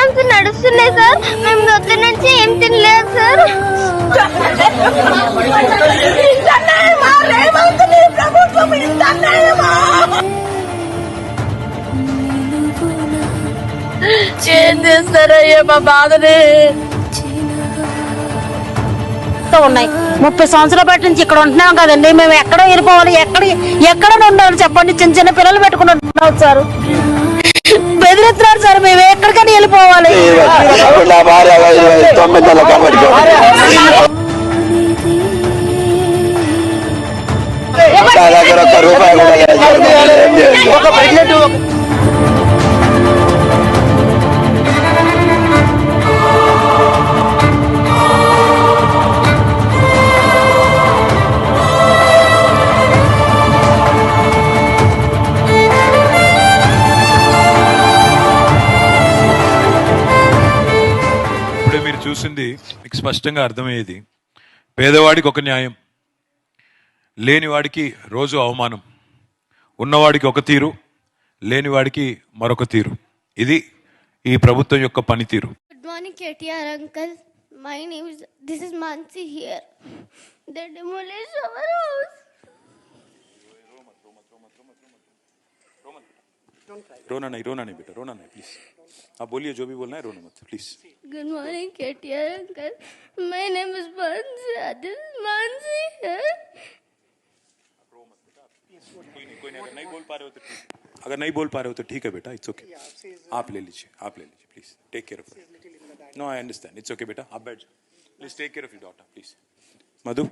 Programmes నడుస్తున్నాయి sir. మేము పొద్దు నుంచి ఏం తినలేదు సార్. ఏం చేస్తారయ్యా మా బాధని. ఉన్నాయి 30 సంవత్సరాల బట్టి నుంచి ఇక్కడ ఉంటున్నాం కదండి. మేము ఎక్కడ వెళ్ళిపోవాలి, ఎక్కడ ఉండాలి చెప్పండి. చిన్న చిన్న పిల్లలు పెట్టుకుని ఉంటున్నాం సార్. బెదిరిస్తున్నారు సార్. మేము ఎక్కడికైనా వెళ్ళిపోవాలి. చూసింది మీకు స్పష్టంగా అర్థమయ్యేది. పేదవాడికి ఒక న్యాయం, లేనివాడికి రోజు అవమానం, ఉన్నవాడికి ఒక తీరు, లేనివాడికి మరొక తీరు. ఇది ఈ ప్రభుత్వం యొక్క పనితీరు. Good morning KTR uncle. My name is this is Mansi here. They demolish our house. रोना नहीं बेटा, रोना नहीं प्लीज. आप बोलिए जो भी बोलना है, रोना मत please. Good morning, KTR uncle. My name is Mansi. This is Mansi here. कोई नहीं, अगर नहीं बोल पा रहे हो तो ठीक है बेटा, इट्स ओके. आप ले लीजिए please. Take care of it. No I understand, it's okay बेटा, आप बैठ जाओ. Please take care of your daughter please. Madhu,